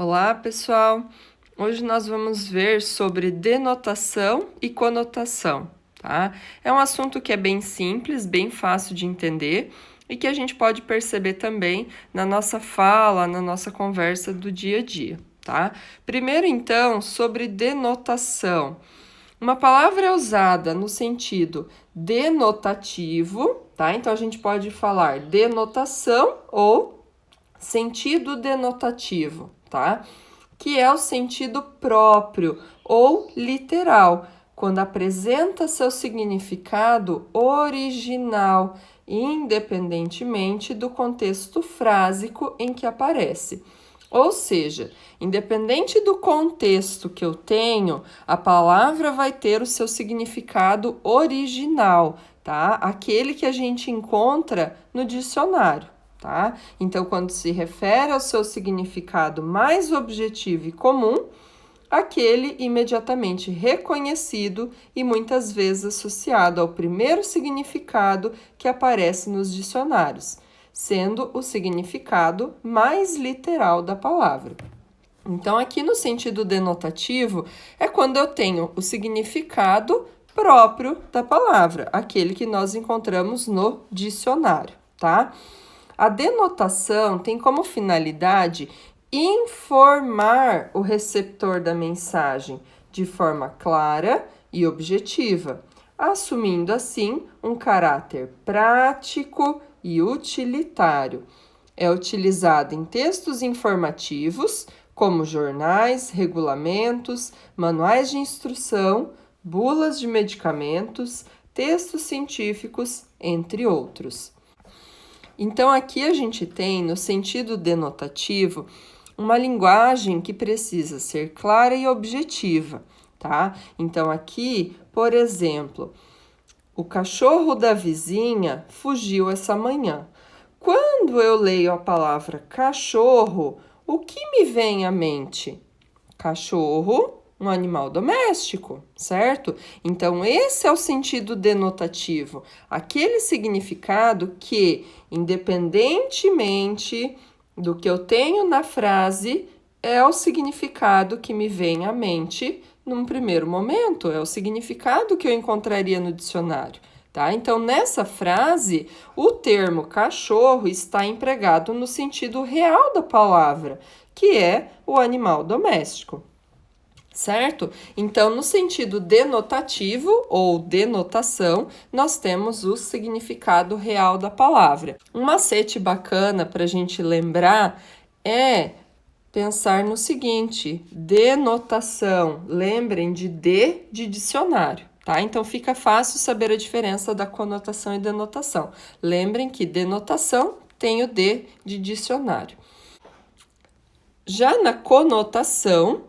Olá, pessoal! Hoje nós vamos ver sobre denotação e conotação, tá? É um assunto que é bem simples, bem fácil de entender e que a gente pode perceber também na nossa fala, na nossa conversa do dia a dia, tá? Primeiro, então, sobre denotação. Uma palavra é usada no sentido denotativo, tá? Então a gente pode falar denotação ou sentido denotativo, tá? Que é o sentido próprio ou literal, quando apresenta seu significado original, independentemente do contexto frásico em que aparece. Ou seja, independente do contexto que eu tenho, a palavra vai ter o seu significado original, tá? Aquele que a gente encontra no dicionário, tá? Então, quando se refere ao seu significado mais objetivo e comum, aquele imediatamente reconhecido e muitas vezes associado ao primeiro significado que aparece nos dicionários, sendo o significado mais literal da palavra. Então, aqui no sentido denotativo, é quando eu tenho o significado próprio da palavra, aquele que nós encontramos no dicionário, tá? A denotação tem como finalidade informar o receptor da mensagem de forma clara e objetiva, assumindo assim um caráter prático e utilitário. É utilizado em textos informativos, como jornais, regulamentos, manuais de instrução, bulas de medicamentos, textos científicos, entre outros. Então, aqui a gente tem, no sentido denotativo, uma linguagem que precisa ser clara e objetiva, tá? Então, aqui, por exemplo, o cachorro da vizinha fugiu essa manhã. Quando eu leio a palavra cachorro, o que me vem à mente? Cachorro, um animal doméstico, certo? Então, esse é o sentido denotativo, aquele significado que, independentemente do que eu tenho na frase, é o significado que me vem à mente num primeiro momento, é o significado que eu encontraria no dicionário. Tá? Então, nessa frase, o termo cachorro está empregado no sentido real da palavra, que é o animal doméstico, certo? Então, no sentido denotativo ou denotação, nós temos o significado real da palavra. Um macete bacana para a gente lembrar é pensar no seguinte: denotação, lembrem de dicionário, tá? Então fica fácil saber a diferença da conotação e denotação. Lembrem que denotação tem o de dicionário. Já na conotação,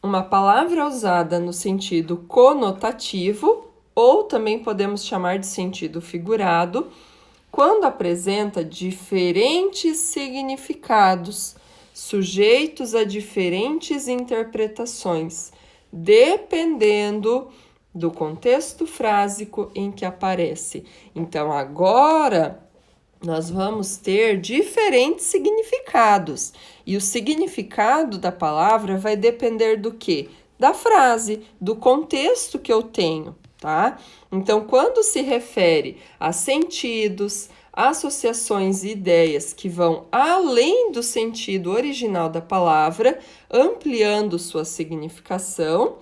uma palavra usada no sentido conotativo, ou também podemos chamar de sentido figurado, quando apresenta diferentes significados, sujeitos a diferentes interpretações, dependendo do contexto frásico em que aparece. Então, agora nós vamos ter diferentes significados. E o significado da palavra vai depender do quê? Da frase, do contexto que eu tenho, tá? Então, quando se refere a sentidos, associações e ideias que vão além do sentido original da palavra, ampliando sua significação,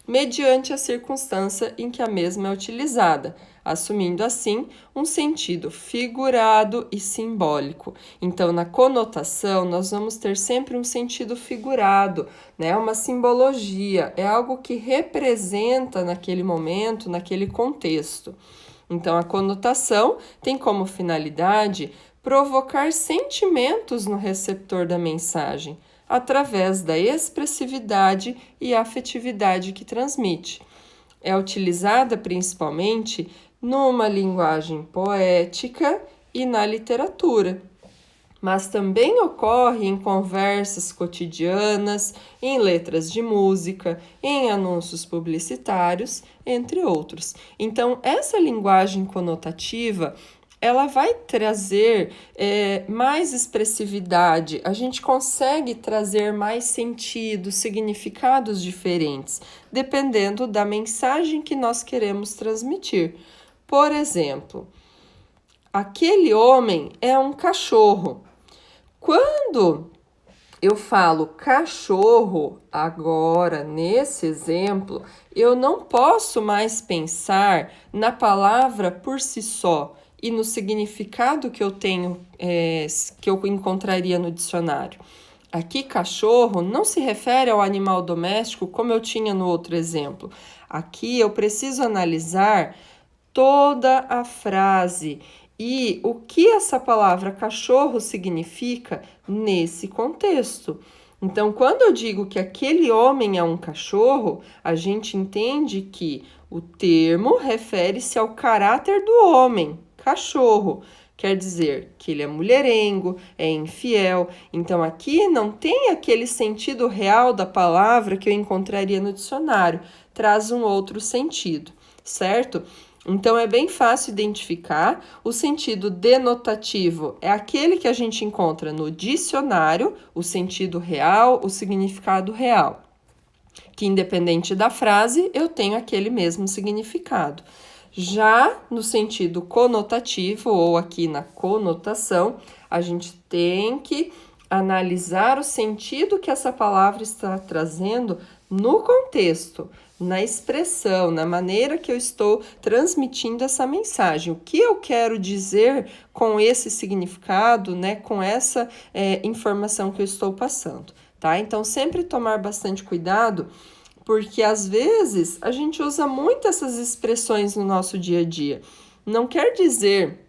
mediante a circunstância em que a mesma é utilizada, assumindo assim um sentido figurado e simbólico. Então, na conotação, nós vamos ter sempre um sentido figurado, né? Uma simbologia, é algo que representa naquele momento, naquele contexto. Então, a conotação tem como finalidade provocar sentimentos no receptor da mensagem, através da expressividade e afetividade que transmite. É utilizada principalmente numa linguagem poética e na literatura, mas também ocorre em conversas cotidianas, em letras de música, em anúncios publicitários, entre outros. Então, essa linguagem conotativa ela vai trazer mais expressividade, a gente consegue trazer mais sentido, significados diferentes, dependendo da mensagem que nós queremos transmitir. Por exemplo, aquele homem é um cachorro. Quando eu falo cachorro agora, nesse exemplo, eu não posso mais pensar na palavra por si só e no significado que eu tenho, que eu encontraria no dicionário. Aqui, cachorro não se refere ao animal doméstico como eu tinha no outro exemplo. Aqui eu preciso analisar toda a frase e o que essa palavra cachorro significa nesse contexto. Então, quando eu digo que aquele homem é um cachorro, a gente entende que o termo refere-se ao caráter do homem, cachorro. Quer dizer que ele é mulherengo, é infiel. Então, aqui não tem aquele sentido real da palavra que eu encontraria no dicionário, traz um outro sentido, certo? Então, é bem fácil identificar. O sentido denotativo é aquele que a gente encontra no dicionário, o sentido real, o significado real. Que independente da frase, eu tenho aquele mesmo significado. Já no sentido conotativo, ou aqui na conotação, a gente tem que analisar o sentido que essa palavra está trazendo no contexto, na expressão, na maneira que eu estou transmitindo essa mensagem. O que eu quero dizer com esse significado, né, com essa informação que eu estou passando, tá? Então, sempre tomar bastante cuidado, porque às vezes a gente usa muito essas expressões no nosso dia a dia. Não quer dizer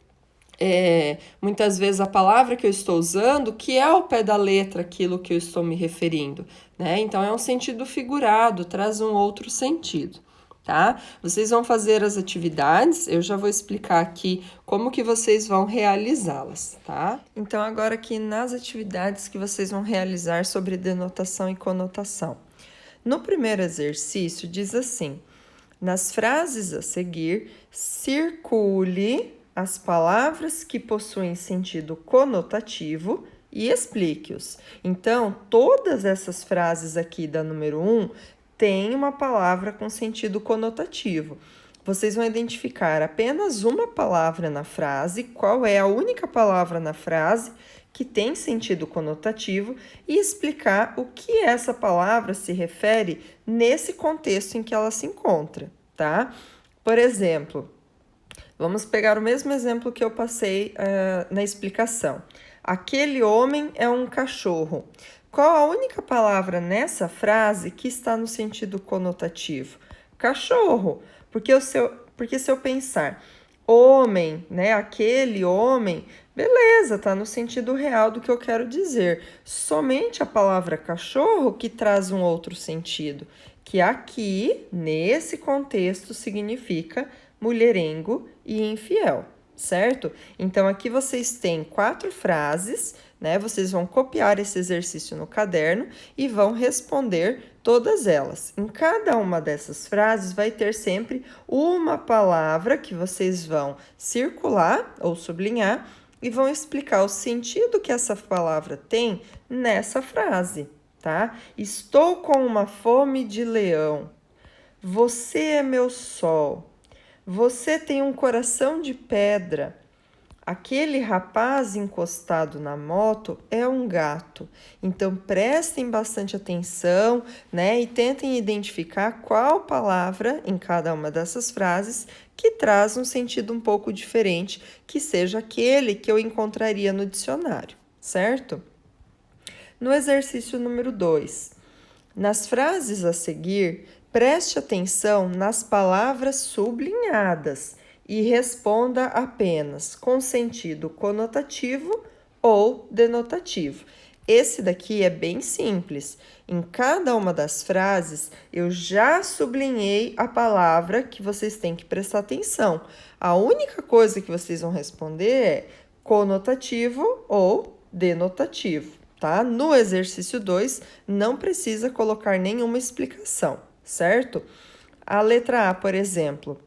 muitas vezes a palavra que eu estou usando, que é ao pé da letra aquilo que eu estou me referindo, né? Então é um sentido figurado, traz um outro sentido, tá? Vocês vão fazer as atividades, eu já vou explicar aqui como que vocês vão realizá-las, tá? Então agora aqui nas atividades que vocês vão realizar sobre denotação e conotação. No primeiro exercício diz assim: nas frases a seguir, circule as palavras que possuem sentido conotativo e explique-os. Então, todas essas frases aqui da número 1 têm uma palavra com sentido conotativo. Vocês vão identificar apenas uma palavra na frase, qual é a única palavra na frase que tem sentido conotativo e explicar o que essa palavra se refere nesse contexto em que ela se encontra, tá? Por exemplo, vamos pegar o mesmo exemplo que eu passei na explicação. Aquele homem é um cachorro. Qual a única palavra nessa frase que está no sentido conotativo? Cachorro. Porque se eu pensar homem, né, aquele homem, beleza, tá no sentido real do que eu quero dizer. Somente a palavra cachorro que traz um outro sentido, que aqui, nesse contexto, significa mulherengo e infiel, certo? Então, aqui vocês têm 4 frases, né? Vocês vão copiar esse exercício no caderno e vão responder todas elas. Em cada uma dessas frases vai ter sempre uma palavra que vocês vão circular ou sublinhar e vão explicar o sentido que essa palavra tem nessa frase, tá? Estou com uma fome de leão. Você é meu sol. Você tem um coração de pedra. Aquele rapaz encostado na moto é um gato. Então, prestem bastante atenção, né? E tentem identificar qual palavra em cada uma dessas frases que traz um sentido um pouco diferente, que seja aquele que eu encontraria no dicionário, certo? No exercício número 2, nas frases a seguir, preste atenção nas palavras sublinhadas e responda apenas com sentido conotativo ou denotativo. Esse daqui é bem simples. Em cada uma das frases, eu já sublinhei a palavra que vocês têm que prestar atenção. A única coisa que vocês vão responder é conotativo ou denotativo, tá? No exercício 2, não precisa colocar nenhuma explicação, certo? A letra A, por exemplo.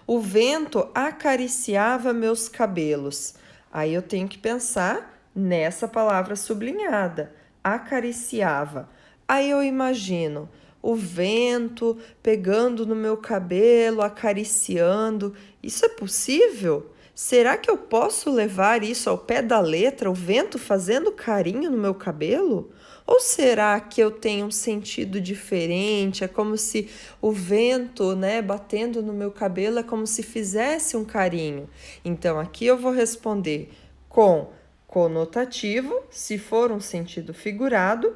O vento acariciava meus cabelos. Aí eu tenho que pensar nessa palavra sublinhada, acariciava. Aí eu imagino o vento pegando no meu cabelo, acariciando. Isso é possível? Será que eu posso levar isso ao pé da letra, o vento fazendo carinho no meu cabelo? Ou será que eu tenho um sentido diferente? É como se o vento, né, batendo no meu cabelo é como se fizesse um carinho. Então aqui eu vou responder com conotativo, se for um sentido figurado,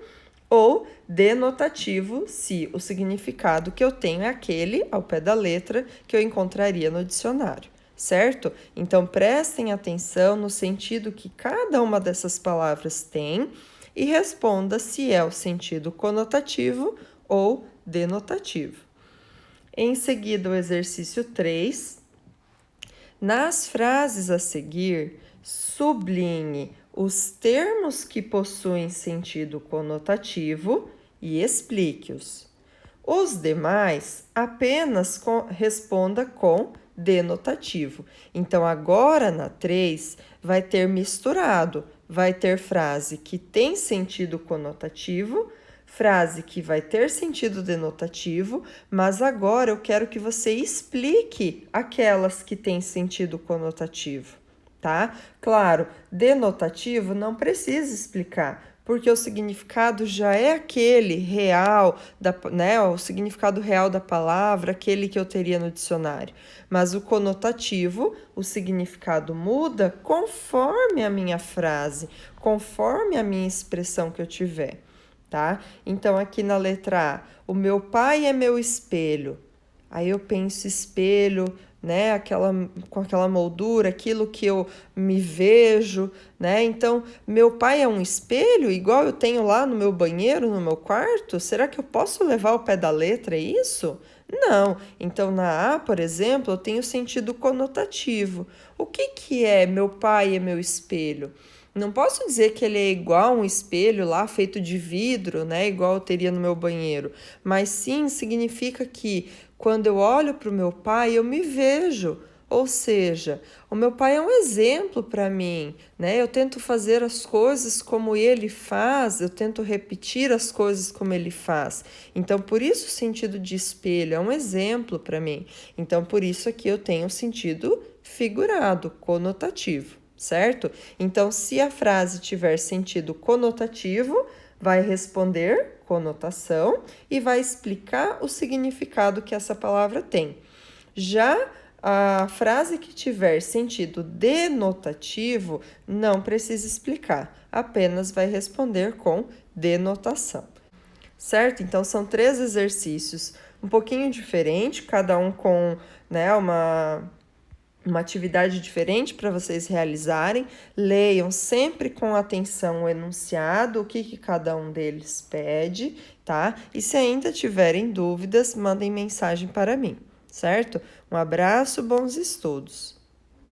ou denotativo, se o significado que eu tenho é aquele, ao pé da letra, que eu encontraria no dicionário, certo? Então, prestem atenção no sentido que cada uma dessas palavras tem e responda se é o sentido conotativo ou denotativo. Em seguida, o exercício 3. Nas frases a seguir, sublinhe os termos que possuem sentido conotativo e explique-os. Os demais apenas responda com denotativo. Então, agora na 3, vai ter misturado, vai ter frase que tem sentido conotativo, frase que vai ter sentido denotativo, mas agora eu quero que você explique aquelas que têm sentido conotativo, tá? Claro, denotativo não precisa explicar, porque o significado já é aquele real, né, o significado real da palavra, aquele que eu teria no dicionário. Mas o conotativo, o significado muda conforme a minha frase, conforme a minha expressão que eu tiver, tá? Então, aqui na letra A, o meu pai é meu espelho. Aí eu penso espelho, né? Com aquela moldura, aquilo que eu me vejo, né? Então, meu pai é um espelho, igual eu tenho lá no meu banheiro, no meu quarto? Será que eu posso levar ao pé da letra isso? Não. Então, na A, por exemplo, eu tenho sentido conotativo. O que é meu pai é meu espelho? Não posso dizer que ele é igual um espelho lá feito de vidro, né? Igual eu teria no meu banheiro. Mas sim significa que quando eu olho para o meu pai, eu me vejo. Ou seja, o meu pai é um exemplo para mim, né? Eu tento fazer as coisas como ele faz, eu tento repetir as coisas como ele faz. Então, por isso o sentido de espelho é um exemplo para mim. Então, por isso aqui eu tenho o sentido figurado, conotativo, certo? Então, se a frase tiver sentido conotativo, vai responder conotação e vai explicar o significado que essa palavra tem. Já a frase que tiver sentido denotativo não precisa explicar, apenas vai responder com denotação. Certo? Então, são 3 exercícios um pouquinho diferentes, cada um com, né, uma atividade diferente para vocês realizarem. Leiam sempre com atenção o enunciado, o que cada um deles pede, tá? E se ainda tiverem dúvidas, mandem mensagem para mim, certo? Um abraço, bons estudos!